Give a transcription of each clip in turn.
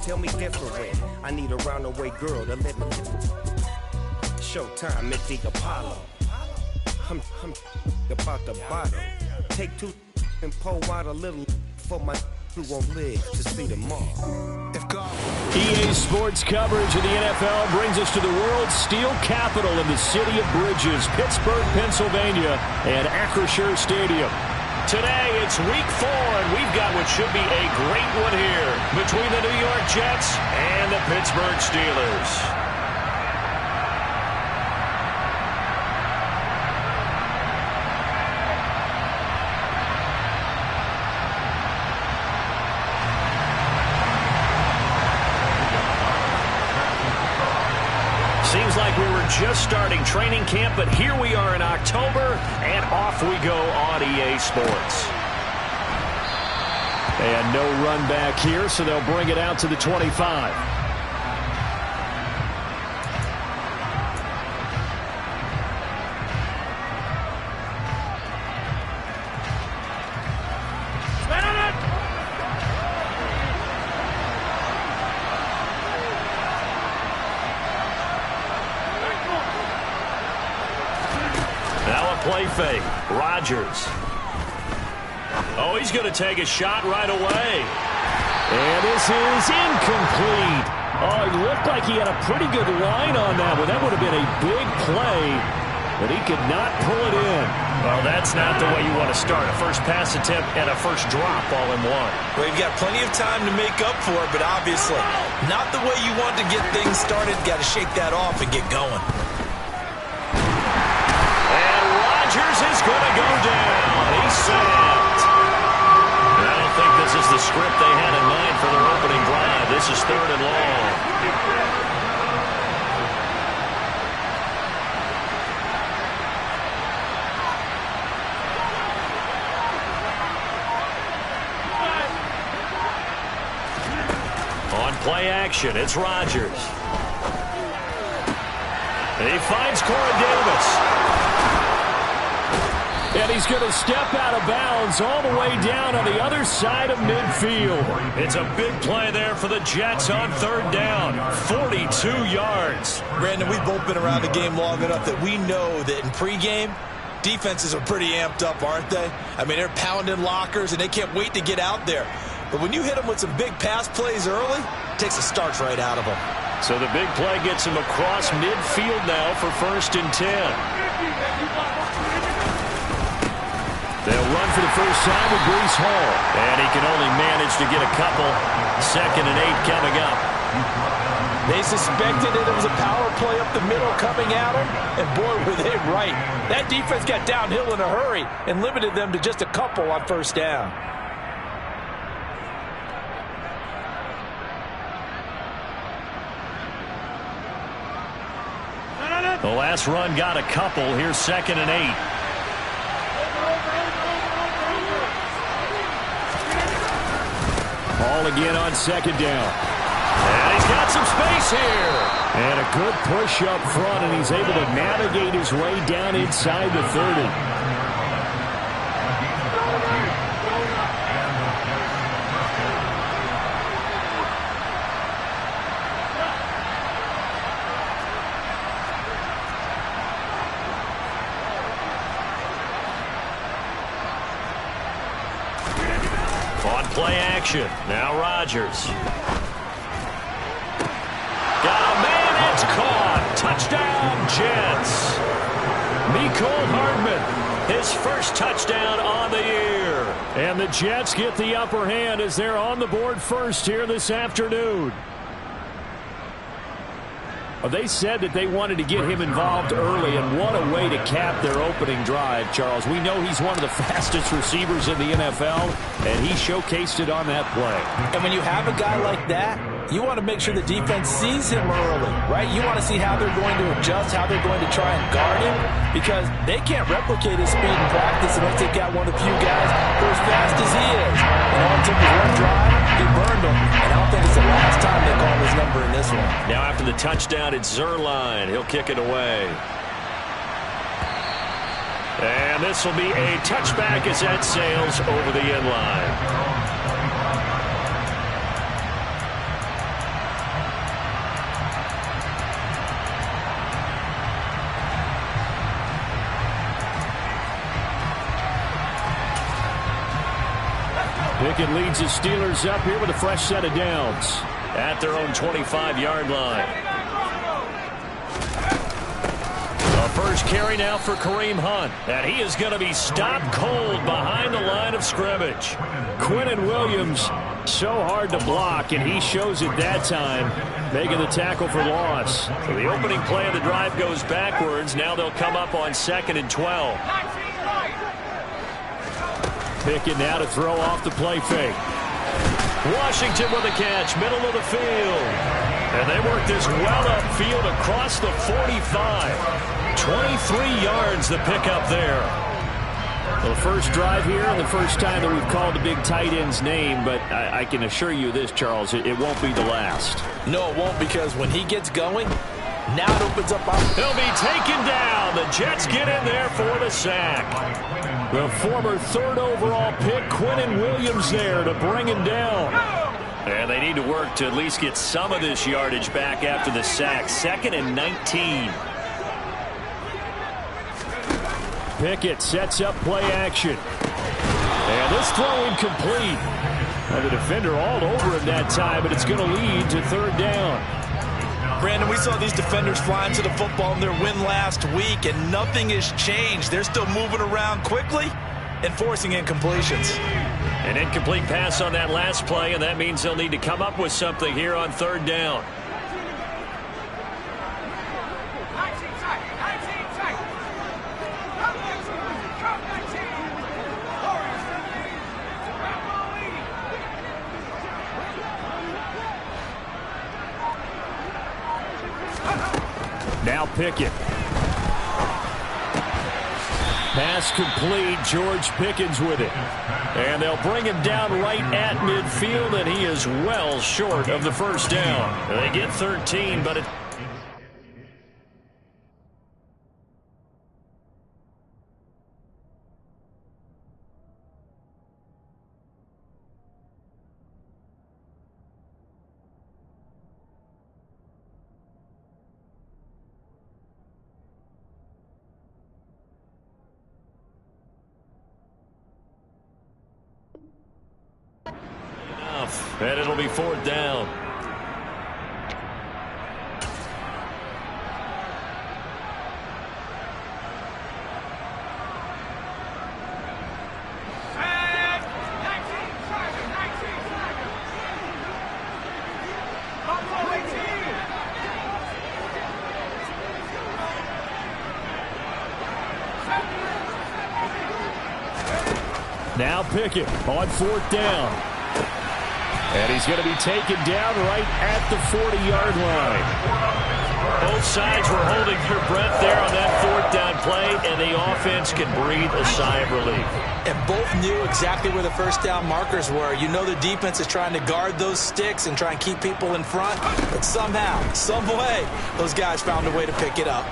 Tell me different. I need a roundaway girl to let me. Showtime at the Apollo. I'm about the bottom. Take two and pour out a little for my who won't live to see tomorrow. EA Sports coverage of the NFL brings us to the world's steel capital in the city of bridges, Pittsburgh, Pennsylvania, and Acrisure Stadium. Today, it's week 4, and we've got what should be a great one here between the New York Jets and the Pittsburgh Steelers. Seems like we were just starting training camp, but here we are in October, and off we go on EA Sports. And no run back here, so they'll bring it out to the 25. Play fake. Rodgers. Oh, he's going to take a shot right away. And this is incomplete. Oh, it looked like he had a pretty good line on that one. That would have been a big play, but he could not pull it in. Well, that's not the way you want to start. A first pass attempt and a first drop all in one. Well, you've got plenty of time to make up for it, but obviously not the way you want to get things started. Got to shake that off and get going. Rodgers is going to go down. He's sacked. I don't think this is the script they had in mind for their opening drive. This is 3rd and long. On play action, it's Rodgers. He finds Corey Davis. And he's going to step out of bounds all the way down on the other side of midfield. It's a big play there for the Jets on 3rd down. 42 yards. Brandon, we've both been around the game long enough that we know that in pregame, defenses are pretty amped up, aren't they? I mean, they're pounding lockers, and they can't wait to get out there. But when you hit them with some big pass plays early, it takes the starch right out of them. So the big play gets him across midfield now for 1st and 10. They'll run for the first time with Breece Hall. And he can only manage to get a couple. 2nd and 8 coming up. They suspected that it was a power play up the middle coming at them. And boy, were they right. That defense got downhill in a hurry and limited them to just a couple on 1st down. The last run got a couple. Here's 2nd and 8. Ball again on 2nd down. And he's got some space here. And a good push up front, and he's able to navigate his way down inside the 30. On play action. Now Rodgers. Got a man. It's caught. Touchdown, Jets. Mecole Hardman, his first touchdown on the year. And the Jets get the upper hand as they're on the board first here this afternoon. They said that they wanted to get him involved early, and what a way to cap their opening drive, Charles. We know he's one of the fastest receivers in the NFL, and he showcased it on that play. And when you have a guy like that, you want to make sure the defense sees him early, right? You want to see how they're going to adjust, how they're going to try and guard him, because they can't replicate his speed in practice unless they've got one of the few guys who are as fast as he is. And all it took was one drive, he burned them, and I don't think it's the last time they call his number in this one. Now after the touchdown, it's Zerline. He'll kick it away. And this will be a touchback as that sails over the end line. Pickett leads the Steelers up here with a fresh set of downs at their own 25-yard line. The first carry now for Kareem Hunt, and he is going to be stopped cold behind the line of scrimmage. Quinnen Williams, so hard to block, and he shows it that time, making the tackle for loss. So the opening play of the drive goes backwards. Now they'll come up on 2nd and 12. Pickett now to throw off the play fake. Washington with a catch, middle of the field. And they work this well upfield across the 45. 23 yards the pickup there. Well, the first drive here and the first time that we've called the big tight end's name, but I can assure you this, Charles, it won't be the last. No, it won't, because when he gets going, now it opens up. He'll be taken down. The Jets get in there for the sack. The former 3rd overall pick, Quinnen Williams, there to bring him down. And they need to work to at least get some of this yardage back after the sack. 2nd and 19. Pickett sets up play action. And this throw incomplete. Now the defender all over him that time, but it's going to lead to 3rd down. Brandon, we saw these defenders flying to the football in their win last week, and nothing has changed. They're still moving around quickly and forcing incompletions. An incomplete pass on that last play, and that means they'll need to come up with something here on 3rd down. Now Pickett. Pass complete. George Pickens with it. And they'll bring him down right at midfield, and he is well short of the first down. They get 13, but it... And it'll be 4th down. Now Pickett on 4th down. And he's going to be taken down right at the 40-yard line. Both sides were holding their breath there on that 4th down play, and the offense can breathe a sigh of relief. And both knew exactly where the first down markers were. You know the defense is trying to guard those sticks and try and keep people in front, but somehow, some way, those guys found a way to pick it up.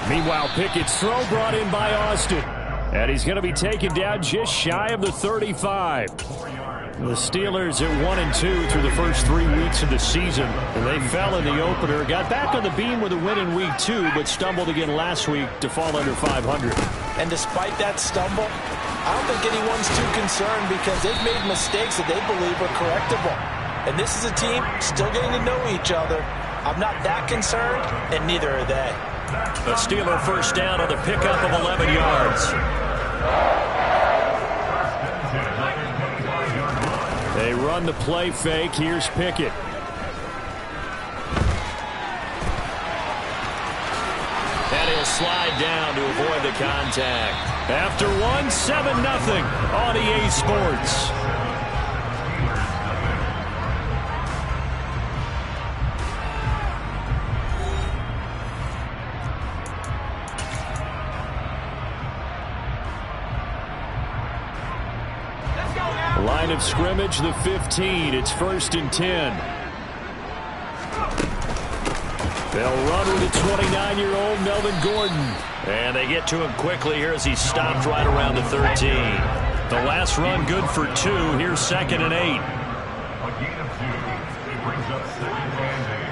Meanwhile, Pickett's throw brought in by Austin. And he's going to be taken down just shy of the 35. The Steelers at 1-2 through the first 3 weeks of the season. And they fell in the opener, got back on the beam with a win in week 2, but stumbled again last week to fall under 500. And despite that stumble, I don't think anyone's too concerned because they've made mistakes that they believe are correctable. And this is a team still getting to know each other. I'm not that concerned, and neither are they. A Steeler first down on the pickup of 11 yards. They run the play fake. Here's Pickett. And he'll slide down to avoid the contact. After one, 7-0 on EA Sports. Line of scrimmage, the 15. It's 1st and 10. They'll run with the 29-year-old Melvin Gordon. And they get to him quickly here as he stopped right around the 13. The last run good for 2. Here's 2nd and 8. A gain of 2. It brings up 2nd and 8.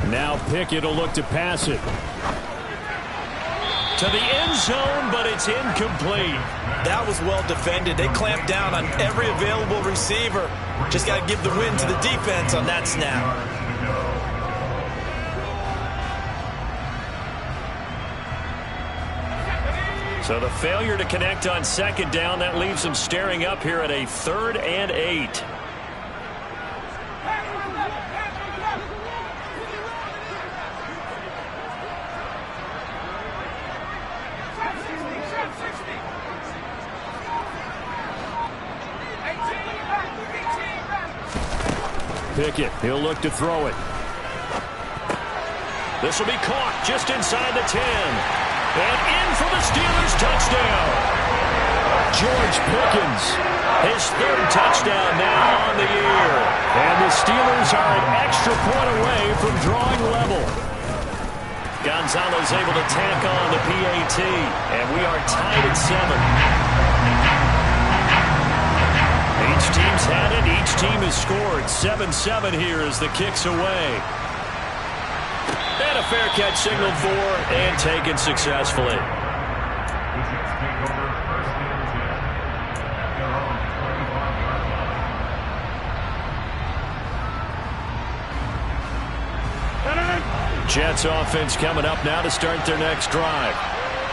Now Pickett will look to pass it. To the end zone, but it's incomplete. That was well defended. They clamped down on every available receiver. Just got to give the win to the defense on that snap. So the failure to connect on second down, that leaves them staring up here at a 3rd and 8. Pickett, he'll look to throw it. This will be caught just inside the 10. And in for the Steelers touchdown. George Pickens, his 3rd touchdown now on the year. And the Steelers are an extra point away from drawing level. Gonzalez able to tack on the PAT. And we are tied at 7. Each team's had it. Each team has scored. 7-7 here as the kick's away. And a fair catch signaled for and taken successfully. Jets offense coming up now to start their next drive.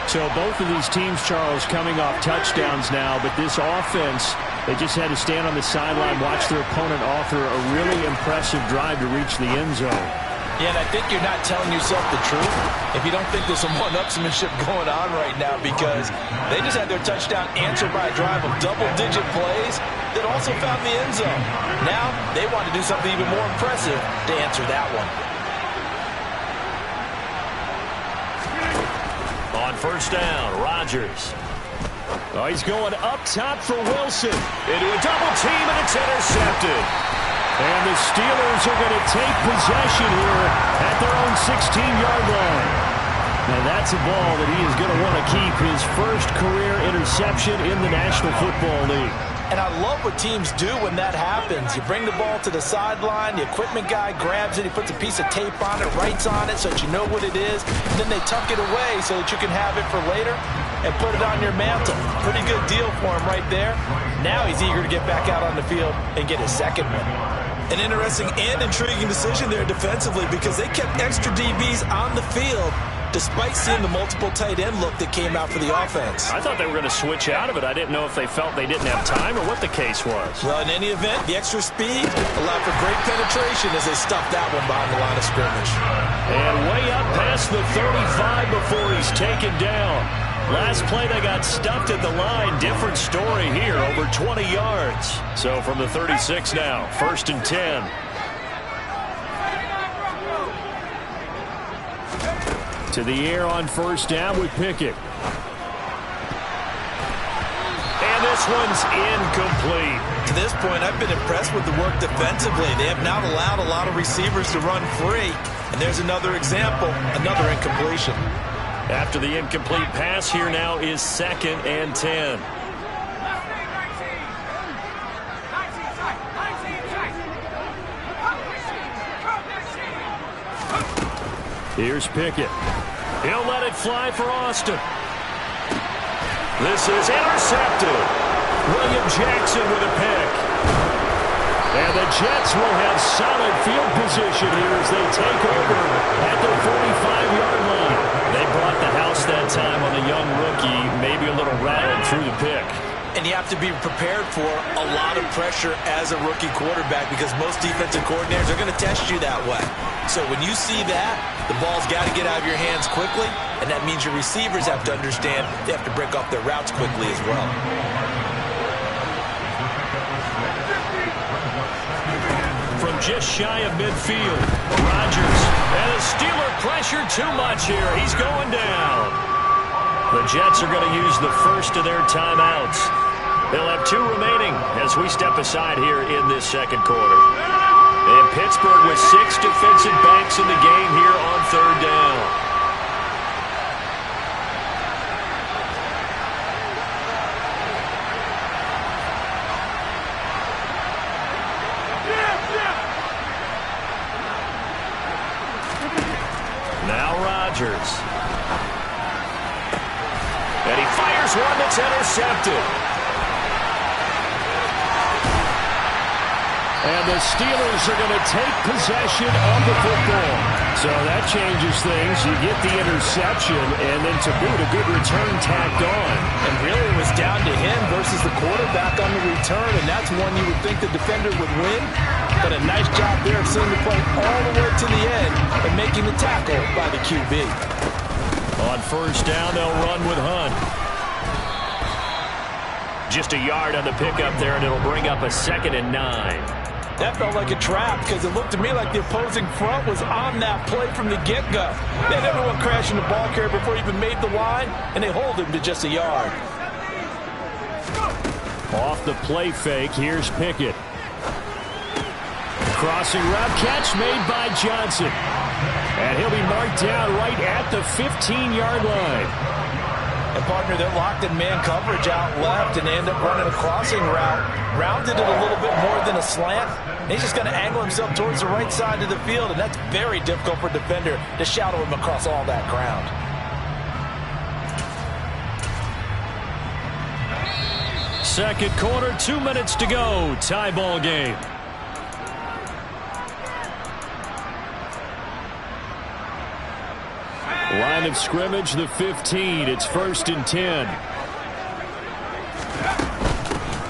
So both of these teams, Charles, coming off touchdowns now, but this offense, they just had to stand on the sideline, watch their opponent author a really impressive drive to reach the end zone. Yeah, and I think you're not telling yourself the truth if you don't think there's some one-upsmanship going on right now, because they just had their touchdown answered by a drive of double-digit plays that also found the end zone. Now they want to do something even more impressive to answer that one. On first down, Rodgers. Oh, he's going up top for Wilson. Into a double team, and it's intercepted. And the Steelers are going to take possession here at their own 16-yard line. And that's a ball that he is going to want to keep, his first career interception in the National Football League. And I love what teams do when that happens. You bring the ball to the sideline, the equipment guy grabs it, he puts a piece of tape on it, writes on it so that you know what it is, and then they tuck it away so that you can have it for later and put it on your mantle. Pretty good deal for him right there. Now he's eager to get back out on the field and get his second one. An interesting and intriguing decision there defensively, because they kept extra DBs on the field despite seeing the multiple tight end look that came out for the offense. I thought they were going to switch out of it. I didn't know if they felt they didn't have time or what the case was. Well, in any event, the extra speed allowed for great penetration as they stuffed that one behind the line of scrimmage. And way up past the 35 before he's taken down. Last play they got stuffed at the line. Different story here, over 20 yards. So from the 36 now, 1st and 10. To the air on first down with Pickett. And this one's incomplete. To this point, I've been impressed with the work defensively. They have not allowed a lot of receivers to run free. And there's another example, another incompletion. After the incomplete pass, here now is 2nd and 10. Here's Pickett. He'll let it fly for Austin. This is intercepted. William Jackson with a pick. And the Jets will have solid field position here as they take over at the 45-yard line. They brought the house that time on the young rookie, maybe a little rattled through the pick. And you have to be prepared for a lot of pressure as a rookie quarterback, because most defensive coordinators are going to test you that way. So when you see that, the ball's got to get out of your hands quickly, and that means your receivers have to understand they have to break off their routes quickly as well. From just shy of midfield, Rodgers. And the Steeler pressure too much here. He's going down. The Jets are going to use the first of their timeouts. They'll have 2 remaining as we step aside here in this second quarter. And Pittsburgh with 6 defensive backs in the game here on 3rd down. Rodgers. And he fires one that's intercepted. And the Steelers are going to take possession of the football. So that changes things. You get the interception, and then to boot, a good return tacked on. And really it was down to him versus the quarterback on the return, and that's one you would think the defender would win. But a nice job there of seeing the play all the way to the end and making the tackle by the QB. On first down, they'll run with Hunt. Just a yard on the pickup there, and it'll bring up a 2nd and 9. That felt like a trap because it looked to me like the opposing front was on that play from the get-go. They had everyone crashing the ball carrier before he even made the line, and they hold him to just a yard. Off the play fake, here's Pickett. Crossing route catch made by Johnson. And he'll be marked down right at the 15-yard line. And, partner, they're locked in man coverage out left, and they end up running a crossing route. Rounded it a little bit more than a slant. And he's just going to angle himself towards the right side of the field, and that's very difficult for a defender to shadow him across all that ground. Second quarter, 2 minutes to go. Tie ball game. Line of scrimmage, the 15. It's 1st and 10.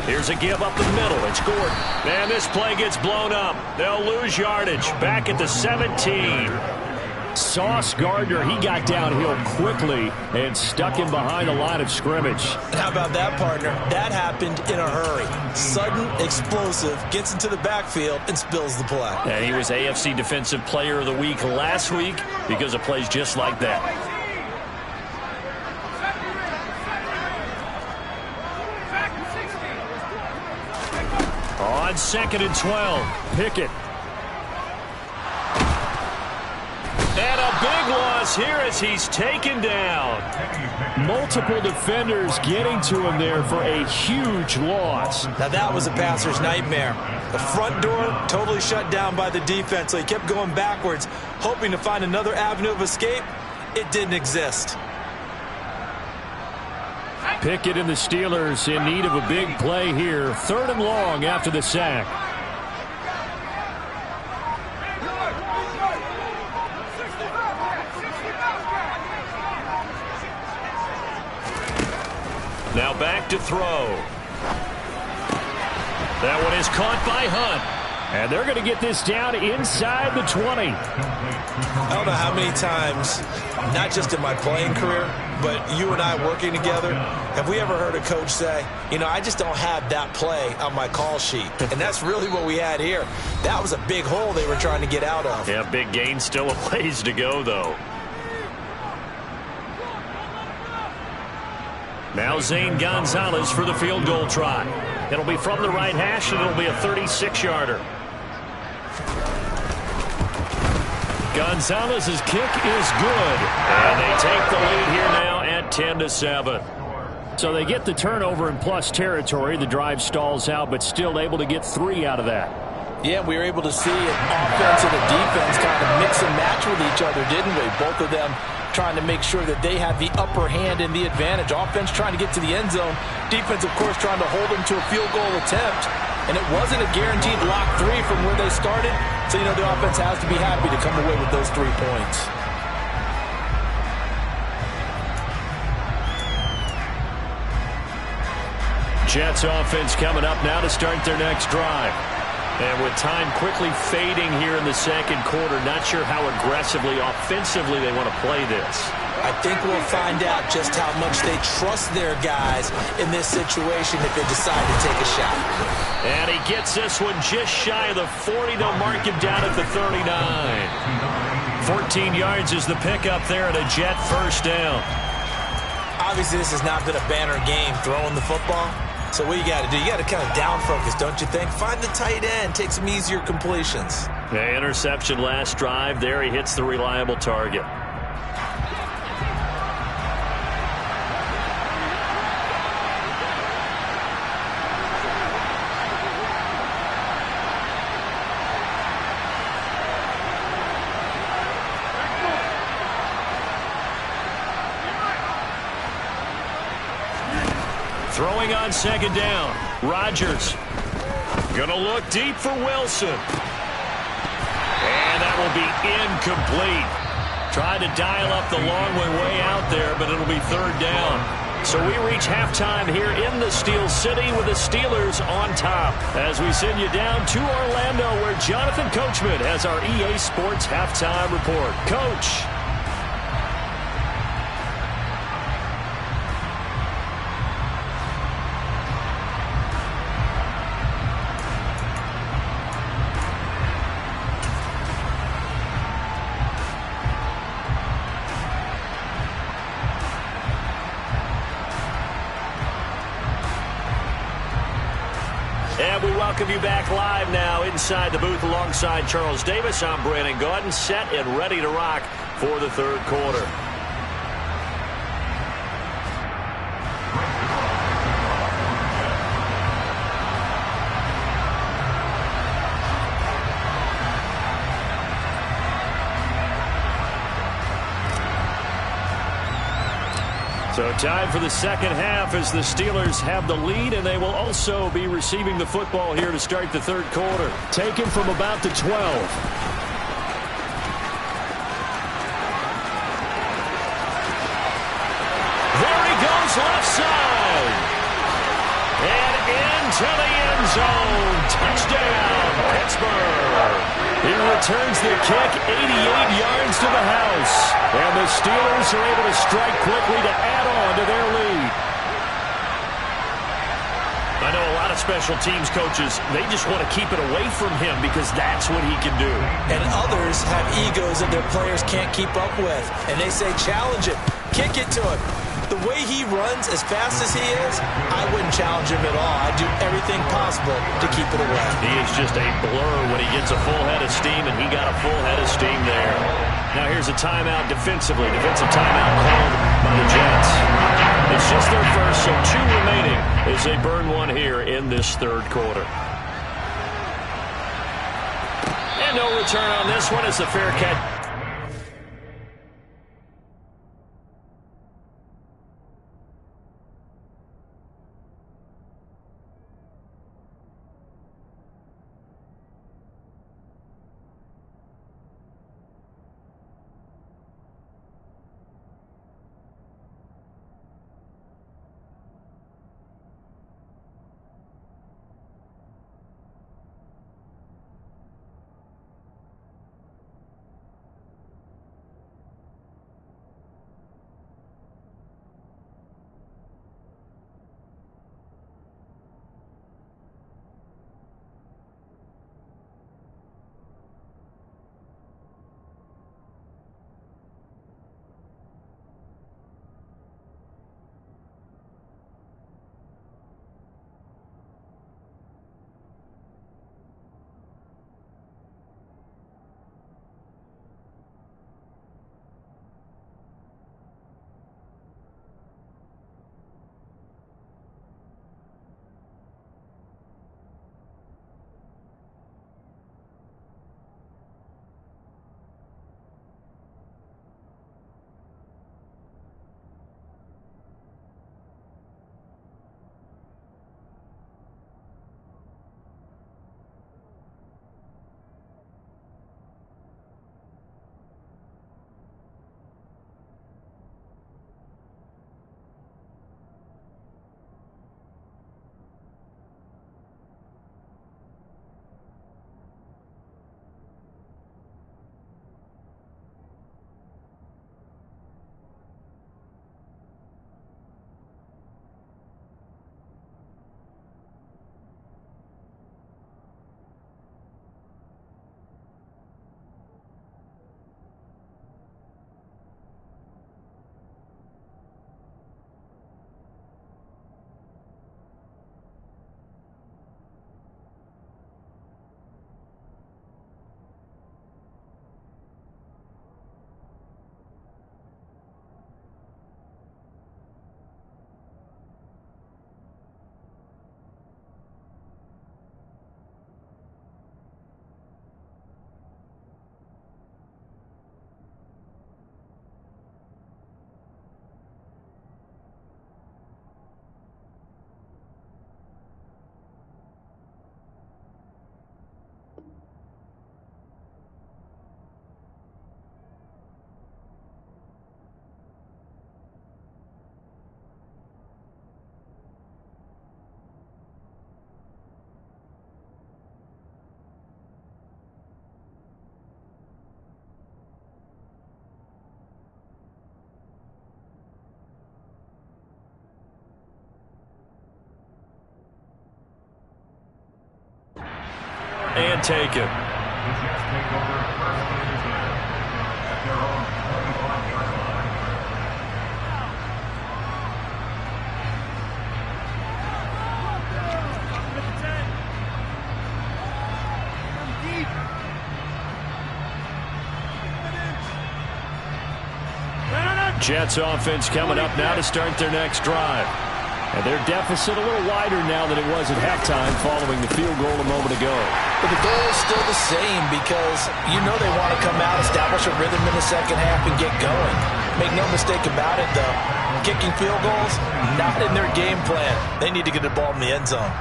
Here's a give up the middle. It's Gordon. Man, this play gets blown up. They'll lose yardage. Back at the 17. Sauce Gardner, he got downhill quickly and stuck him behind the line of scrimmage. How about that, partner? That happened in a hurry. Sudden, explosive, gets into the backfield and spills the play. And he was AFC Defensive Player of the Week last week because of plays just like that. On 2nd and 12, Pickett. And a big loss here as he's taken down. Multiple defenders getting to him there for a huge loss. Now that was a passer's nightmare. The front door totally shut down by the defense, so he kept going backwards, hoping to find another avenue of escape. It didn't exist. Pickett and the Steelers in need of a big play here. 3rd and long after the sack. Now back to throw. That one is caught by Hunt. And they're going to get this down inside the 20. I don't know how many times, not just in my playing career, but you and I working together, have we ever heard a coach say, you know, I just don't have that play on my call sheet. And that's really what we had here. That was a big hole they were trying to get out of. Yeah, big gain, still a ways to go, though. Now Zane Gonzalez for the field goal try. It'll be from the right hash, and it'll be a 36-yarder. Gonzalez's kick is good. And they take the lead here now at 10-7. So they get the turnover in plus territory. The drive stalls out, but still able to get 3 out of that. Yeah, we were able to see an offense and a defense kind of mix and match with each other, didn't we? Both of them trying to make sure that they have the upper hand and the advantage. Offense trying to get to the end zone. Defense, of course, trying to hold them to a field goal attempt. And it wasn't a guaranteed lock 3 from where they started. So, you know, the offense has to be happy to come away with those 3 points. Jets offense coming up now to start their next drive. And with time quickly fading here in the second quarter, not sure how aggressively, offensively they want to play this. I think we'll find out just how much they trust their guys in this situation if they decide to take a shot. And he gets this one just shy of the 40. They'll mark him down at the 39. 14 yards is the pickup there and a Jet first down. Obviously, this has not been a banner game throwing the football. So what you got to do, you got to kind of down focus, don't you think? Find the tight end, take some easier completions. The interception last drive. There he hits the reliable target. Throwing on second down. Rodgers. Gonna look deep for Wilson. And that will be incomplete. Tried to dial up the long way out there, but it'll be third down. So we reach halftime here in the Steel City with the Steelers on top. As we send you down to Orlando, where Jonathan Coachman has our EA Sports halftime report. Coach. And we welcome you back live now inside the booth alongside Charles Davis. I'm Brandon Gaudin, set and ready to rock for the third quarter. So time for the second half as the Steelers have the lead, and they will also be receiving the football here to start the third quarter. Taken from about the 12. There he goes, left side. And into the end zone. Touchdown, Pittsburgh. He returns the kick 88 yards to the house. And the Steelers are able to strike quickly to add on to their lead. I know a lot of special teams coaches, they just want to keep it away from him because that's what he can do. And others have egos that their players can't keep up with. And they say, challenge it, kick it to him. The way he runs as fast as he is, I wouldn't challenge him at all. I'd do everything possible to keep it away. He is just a blur when he gets a full head of steam, and he got a full head of steam there. Now here's a timeout defensively. Defensive timeout called by the Jets. It's just their first, so 2 remaining as they burn one here in this third quarter. And no return on this one. It's a fair catch. and take it. The Jets take over first and 10 at their own 25-yard line. Jets offense coming up now to start their next drive. And their deficit a little wider now than it was at halftime following the field goal a moment ago. But the goal is still the same because you know they want to come out, establish a rhythm in the second half, and get going. Make no mistake about it, though. Kicking field goals, not in their game plan. They need to get the ball in the end zone.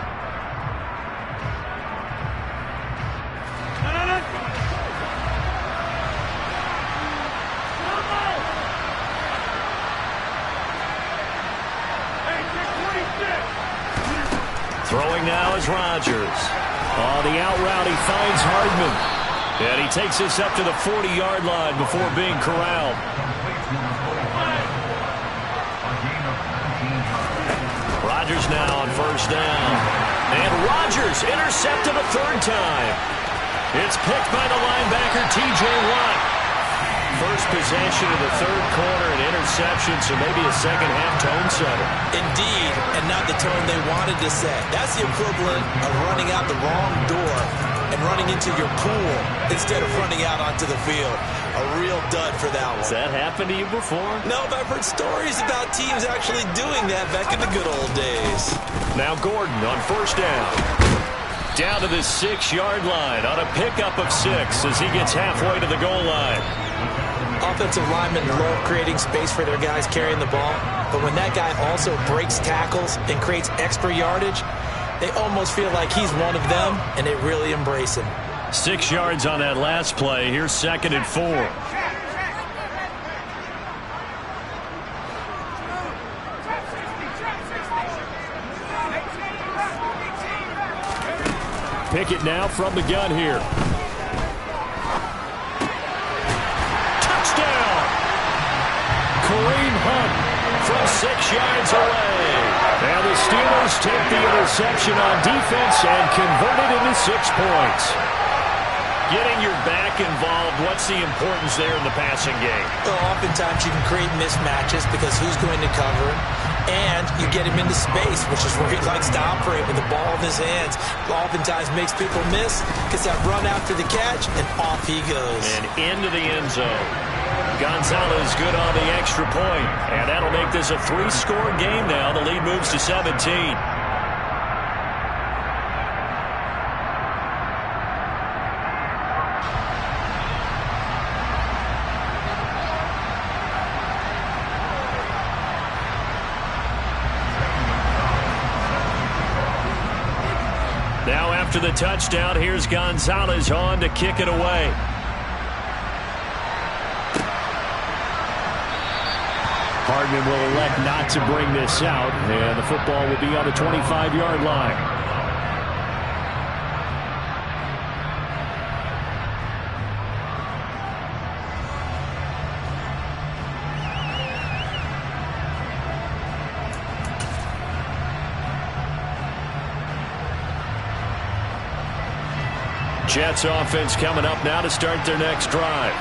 Throwing now is Rodgers. On the out route, he finds Hardman. And he takes this up to the 40-yard line before being corralled. Rodgers now on first down. And Rodgers intercepted a third time. It's picked by the linebacker, T.J. Watt. First possession of the third quarter, an interception, so maybe a second-half tone setter. Indeed, and not the tone they wanted to set. That's the equivalent of running out the wrong door and running into your pool instead of running out onto the field. A real dud for that one. Has that happened to you before? No, but I've heard stories about teams actually doing that back in the good old days. Now Gordon on first down. Down to the 6-yard line on a pickup of 6 as he gets halfway to the goal line. Offensive linemen love creating space for their guys carrying the ball, but when that guy also breaks tackles and creates extra yardage, they almost feel like he's one of them, and they really embrace him. 6 yards on that last play. Here's 2nd and 4. Pickett now from the gun here. Touchdown! Kareem Hunt From 6 yards away. And the Steelers take the interception on defense and convert it into 6 points. Getting your back involved, what's the importance there in the passing game? Well, oftentimes you can create mismatches because who's going to cover him? And you get him into space, which is where he likes to operate with the ball in his hands. Oftentimes makes people miss, gets that run after the catch, and off he goes. And into the end zone. Gonzalez good on the extra point. And that'll make this a 3-score game now. The lead moves to 17. Now after the touchdown, here's Gonzalez on to kick it away. Hardman will elect not to bring this out, and the football will be on the 25-yard line. Jets offense coming up now to start their next drive.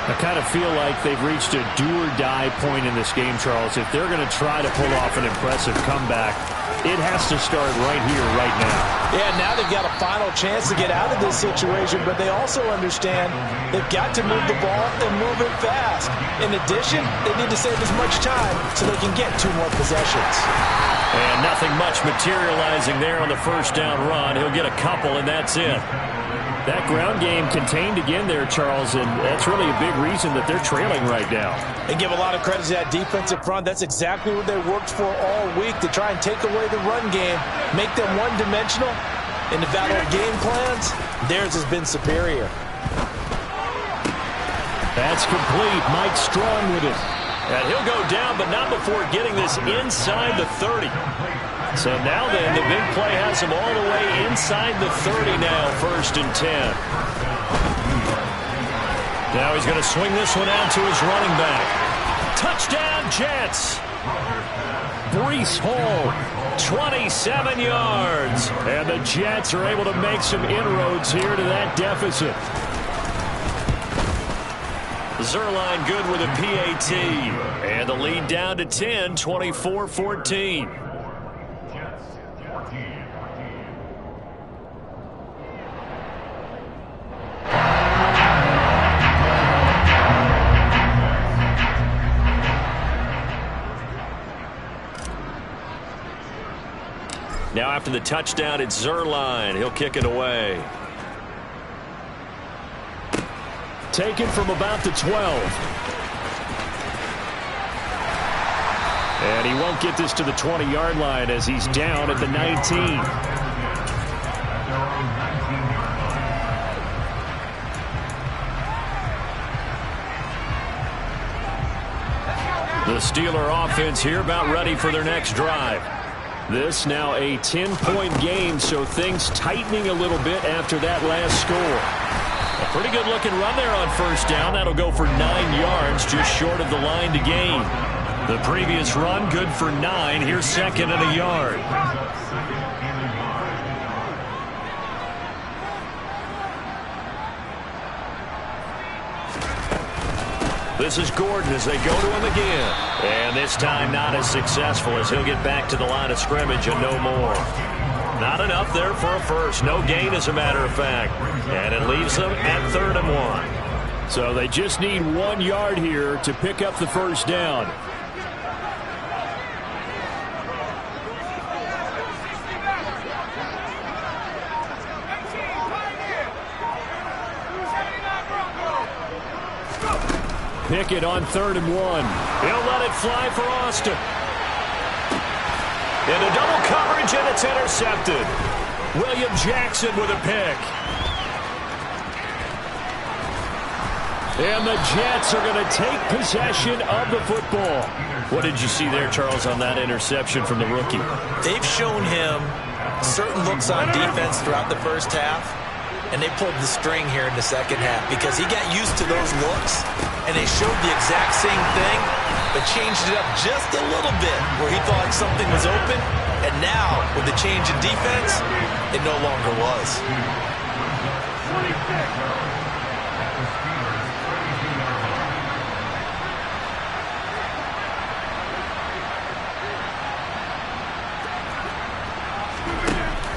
I kind of feel like they've reached a do-or-die point in this game, Charles. If they're going to try to pull off an impressive comeback, it has to start right here, right now. Yeah, now they've got a final chance to get out of this situation, but they also understand they've got to move the ball and move it fast. In addition, they need to save as much time so they can get 2 more possessions. And nothing much materializing there on the first down run. He'll get a couple, and that's it. That ground game contained again there, Charles, and that's really a big reason that they're trailing right now. And give a lot of credit to that defensive front. That's exactly what they worked for all week, to try and take away the run game, make them one-dimensional. In the battle of game plans, theirs has been superior. That's complete. Mike Strong with it. And he'll go down, but not before getting this inside the 30. So now then, the big play has him all the way inside the 30 now, 1st and 10. Now he's going to swing this one out to his running back. Touchdown, Jets! Breece Hall 27 yards. And the Jets are able to make some inroads here to that deficit. Zerline good with a PAT. And the lead down to 10, 24-14. Now after the touchdown, it's Zerline. He'll kick it away. Taken from about the 12. And he won't get this to the 20-yard line as he's down at the 19. The Steeler offense here about ready for their next drive. This now a 10-point game, so things tightening a little bit after that last score. A pretty good looking run there on first down. That'll go for 9 yards, just short of the line to gain. The previous run good for 9. Here's second and a yard. This is Gordon as they go to him again. And this time not as successful as he'll get back to the line of scrimmage and no more. Not enough there for a first. No gain, as a matter of fact. And it leaves them at 3rd and 1. So they just need 1 yard here to pick up the first down. Pickett on 3rd and 1. He'll let it fly for Austin. Into double coverage, and it's intercepted. William Jackson with a pick. And the Jets are going to take possession of the football. What did you see there, Charles, on that interception from the rookie? They've shown him certain looks on defense throughout the first half, and they pulled the string here in the second half because he got used to those looks, and they showed the exact same thing, but changed it up just a little bit where he thought something was open, and now, with the change in defense, it no longer was.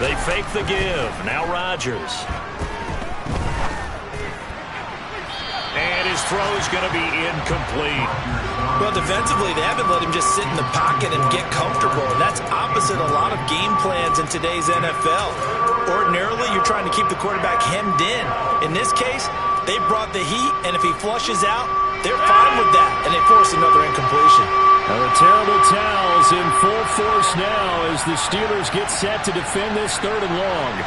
They fake the give. Now Rodgers. And his throw is going to be incomplete. Well, defensively, they haven't let him just sit in the pocket and get comfortable. And that's opposite a lot of game plans in today's NFL. Ordinarily, you're trying to keep the quarterback hemmed in. In this case, they brought the heat, and if he flushes out, they're fine with that, and they force another incompletion. Now the terrible towels in full force now as the Steelers get set to defend this 3rd and long.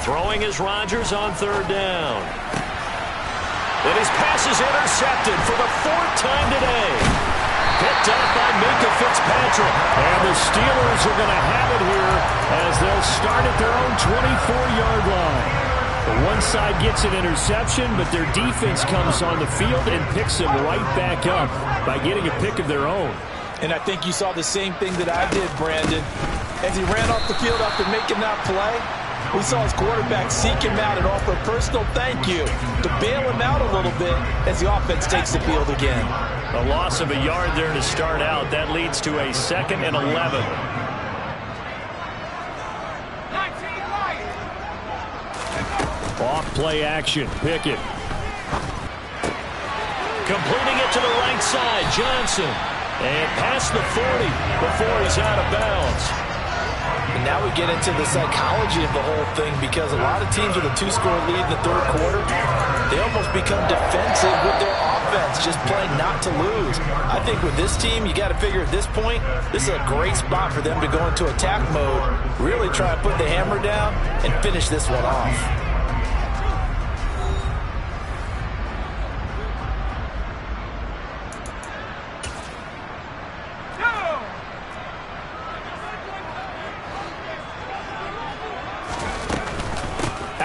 Throwing is Rodgers on 3rd down. And his pass is intercepted for the 4th time today. Picked up by Minkah Fitzpatrick. And the Steelers are going to have it here as they'll start at their own 24-yard line. The one side gets an interception, but their defense comes on the field and picks him right back up by getting a pick of their own. And I think you saw the same thing that I did, Brandon. As he ran off the field after making that play, we saw his quarterback seek him out and offer a personal thank you to bail him out a little bit as the offense takes the field again. A loss of a yard there to start out. That leads to a 2nd and 11. Off play action. Pickett. Completing it to the right side. Johnson. And past the 40 before he's out of bounds. And now we get into the psychology of the whole thing because a lot of teams with a 2-score lead in the 3rd quarter, they almost become defensive with their offense, just playing not to lose. I think with this team, you got to figure at this point, this is a great spot for them to go into attack mode, really try to put the hammer down and finish this one off.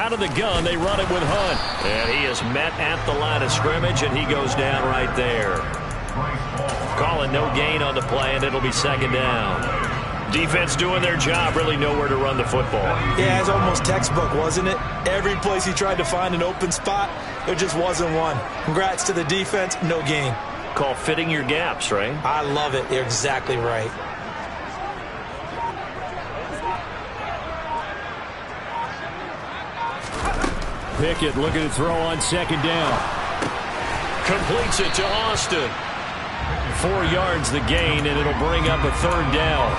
Out of the gun, they run it with Hunt. And he is met at the line of scrimmage, and he goes down right there. Calling no gain on the play, and it'll be second down. Defense doing their job, really nowhere to run the football. Yeah, it's almost textbook, wasn't it? Every place he tried to find an open spot, there just wasn't one. Congrats to the defense, no gain. Call fitting your gaps, right? I love it. You're exactly right. Pickett looking to throw on second down. Completes it to Austin. 4 yards the gain, and it'll bring up a third down.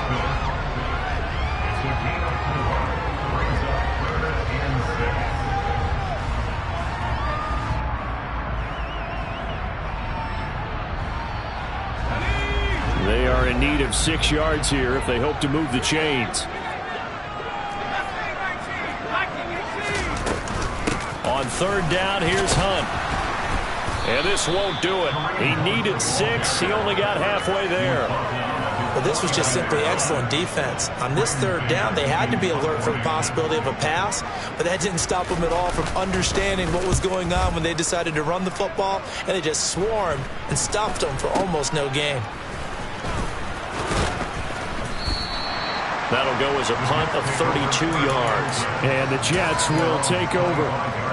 They are in need of 6 yards here if they hope to move the chains. On third down, here's Hunt. And this won't do it. He needed 6. He only got halfway there. Well, this was just simply excellent defense. On this third down, they had to be alert for the possibility of a pass, but that didn't stop them at all from understanding what was going on when they decided to run the football, and they just swarmed and stopped them for almost no gain. That'll go as a punt of 32 yards. And the Jets will take over.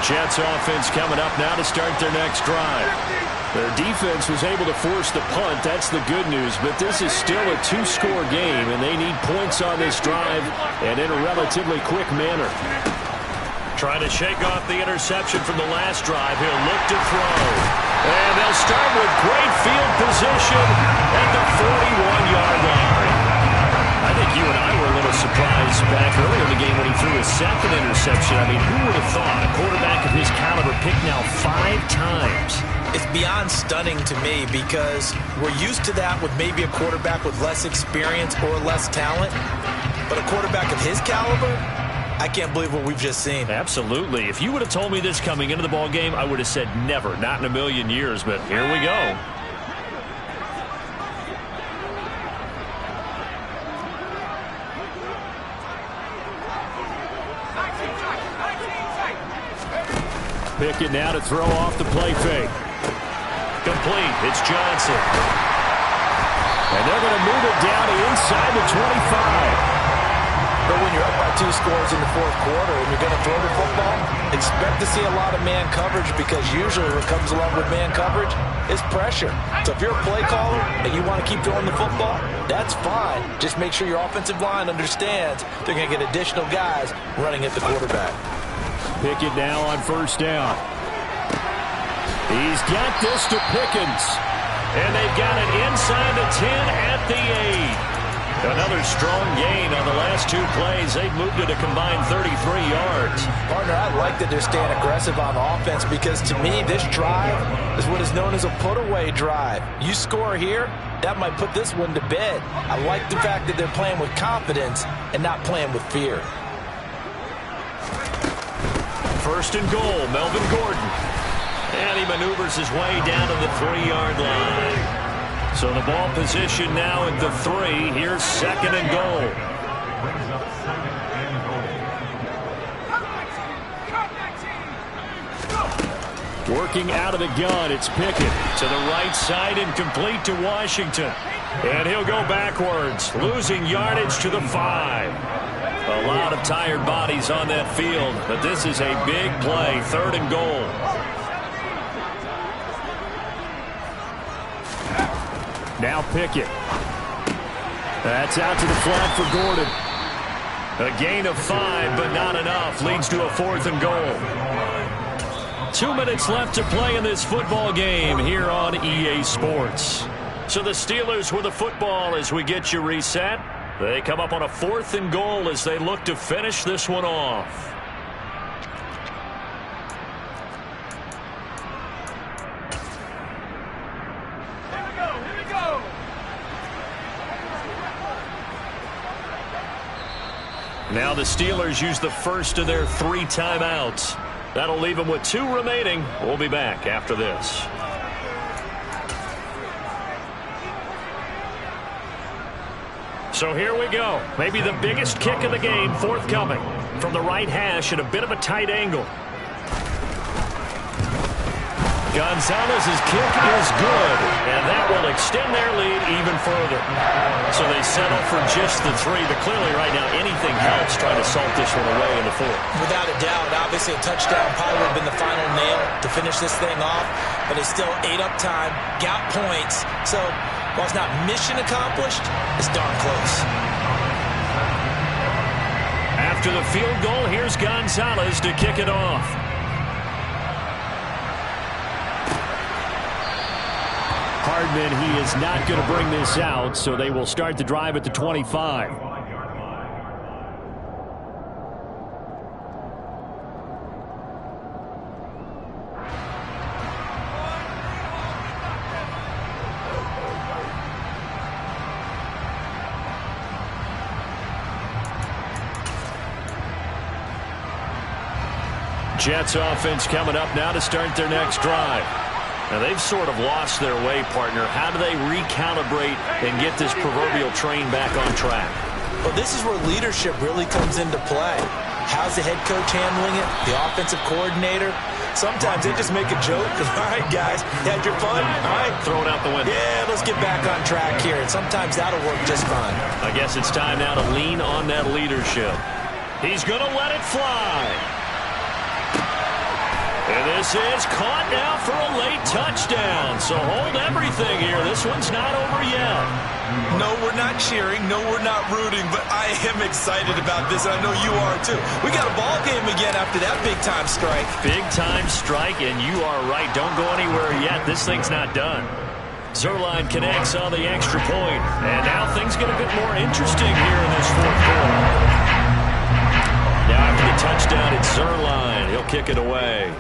Jets offense coming up now to start their next drive. Their defense was able to force the punt. That's the good news. But this is still a 2-score game, and they need points on this drive and in a relatively quick manner. Trying to shake off the interception from the last drive. He'll look to throw. And they'll start with great field position at the 41-yard line. I think you and I were a little surprised back earlier in the game when he threw his second interception. I mean, who would have thought a quarterback of his caliber picked now 5 times? It's beyond stunning to me because we're used to that with maybe a quarterback with less experience or less talent. But a quarterback of his caliber, I can't believe what we've just seen. Absolutely. If you would have told me this coming into the ball game, I would have said never, not in a million years. But here we go. Pickett now to throw off the play fake. Complete. It's Johnson. And they're going to move it down to inside the 25. But when you're up by 2 scores in the fourth quarter and you're going to throw the football, expect to see a lot of man coverage because usually what comes along with man coverage is pressure. So if you're a play caller and you want to keep throwing the football, that's fine. Just make sure your offensive line understands they're going to get additional guys running at the quarterback. Pickett now on first down. He's got this to Pickens. And they've got it inside the 10 at the 8. Another strong gain on the last 2 plays. They've moved it a combined 33 yards. Partner, I like that they're staying aggressive on offense because to me, this drive is what is known as a put-away drive. You score here, that might put this one to bed. I like the fact that they're playing with confidence and not playing with fear. First and goal, Melvin Gordon. And he maneuvers his way down to the 3-yard line. So the ball position now at the 3. Here's second and goal. Working out of the gun, it's Pickett. To the right side and complete to Washington. And he'll go backwards, losing yardage to the 5. A lot of tired bodies on that field, but this is a big play, third and goal. Now Pickett. That's out to the flat for Gordon. A gain of 5, but not enough. Leads to a fourth and goal. 2 minutes left to play in this football game here on EA Sports. So the Steelers with the football as we get you reset. They come up on a fourth and goal as they look to finish this one off. Now the Steelers use the first of their 3 timeouts. That'll leave them with 2 remaining. We'll be back after this. So here we go. Maybe the biggest kick of the game forthcoming. From the right hash at a bit of a tight angle. Gonzalez's kick is good, and that will extend their lead even further. So they settle for just the 3, but clearly right now anything helps trying to salt this one away in the 4th. Without a doubt, obviously a touchdown probably would have been the final nail to finish this thing off, but it's still ate up time, got points. So while it's not mission accomplished, it's darn close. After the field goal, here's Gonzalez to kick it off. Hardman, he is not going to bring this out, so they will start the drive at the 25. Jets offense coming up now to start their next drive. Now, they've sort of lost their way, partner. How do they recalibrate and get this proverbial train back on track? Well, this is where leadership really comes into play. How's the head coach handling it? The offensive coordinator? Sometimes they just make a joke. All right, guys, you had your fun? All right. Throw it out the window. Yeah, let's get back on track here. And sometimes that'll work just fine. I guess it's time now to lean on that leadership. He's going to let it fly. And this is caught now for a late touchdown. So hold everything here. This one's not over yet. No, we're not cheering. No, we're not rooting. But I am excited about this. And I know you are, too. We got a ball game again after that big-time strike. Big-time strike, and you are right. Don't go anywhere yet. This thing's not done. Zuerlein connects on the extra point. And now things get a bit more interesting here in this 4th quarter. Now after the touchdown, it's Zuerlein. He'll kick it away.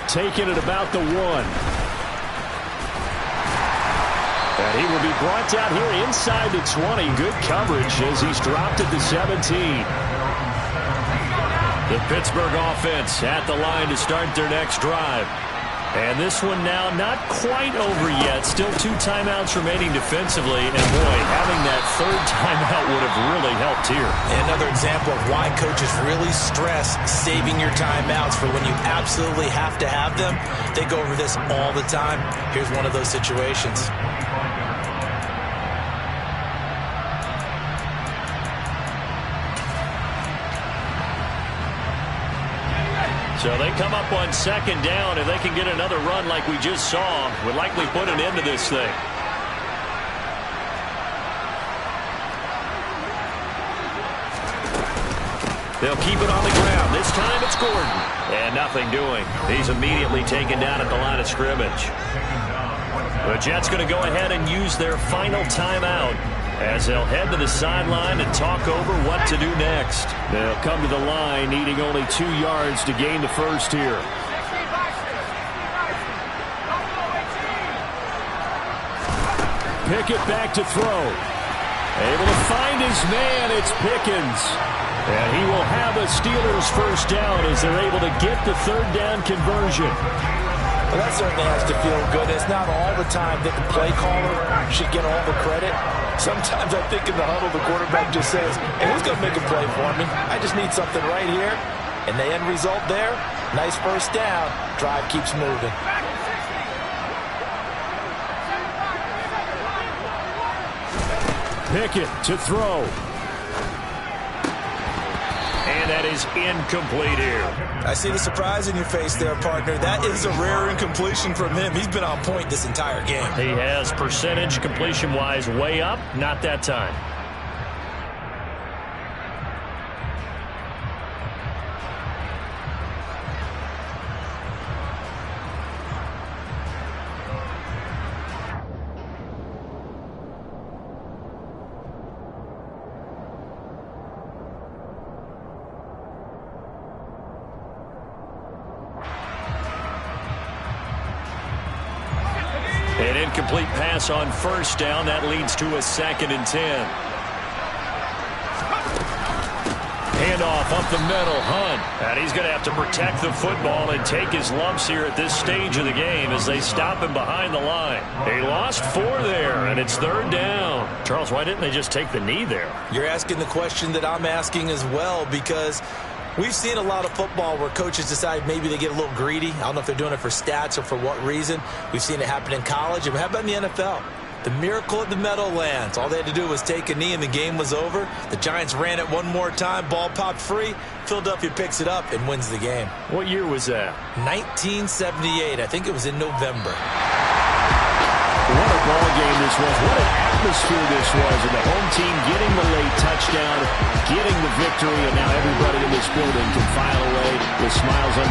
Taking it about the 1. And he will be brought down here inside the 20. Good coverage as he's dropped at the 17. The Pittsburgh offense at the line to start their next drive. And this one now not quite over yet. Still 2 timeouts remaining defensively. And boy, having that 3rd timeout would have really helped here. Another example of why coaches really stress saving your timeouts for when you absolutely have to have them. They go over this all the time. Here's one of those situations. So they come up on 2nd down. If they can get another run like we just saw, would likely put an end to this thing. They'll keep it on the ground. This time it's Gordon. And nothing doing. He's immediately taken down at the line of scrimmage. The Jets going to go ahead and use their final timeout as they'll head to the sideline and talk over what to do next. They'll come to the line needing only 2 yards to gain the first here. Pickett back to throw. Able to find his man. It's Pickens. And he will have a Steelers first down as they're able to get the 3rd down conversion. Well, that certainly has to feel good. It's not all the time that the play caller should get all the credit. Sometimes I think in the huddle, the quarterback just says, hey, who's going to make a play for me? I just need something right here. And the end result there, nice first down. Drive keeps moving. Pickett to throw. And that is incomplete here. I see the surprise in your face there, partner. That is a rare incompletion from him. He's been on point this entire game. He has percentage completion-wise way up. Not that time. An incomplete pass on first down. That leads to a 2nd and 10. handoff up the middle. Hunt. And he's going to have to protect the football and take his lumps here at this stage of the game as they stop him behind the line. They lost 4 there, and it's 3rd down. Charles, why didn't they just take the knee there? You're asking the question that I'm asking as well, because we've seen a lot of football where coaches decide maybe they get a little greedy. I don't know if they're doing it for stats or for what reason. We've seen it happen in college. And how about in the NFL? The miracle at the Meadowlands. All they had to do was take a knee and the game was over. The Giants ran it one more time. Ball popped free. Philadelphia picks it up and wins the game. What year was that? 1978. I think it was in November. What a ball game this was. What an atmosphere this was. And the home team getting the late touchdown, getting the victory, and now everybody in this building can file away with smiles on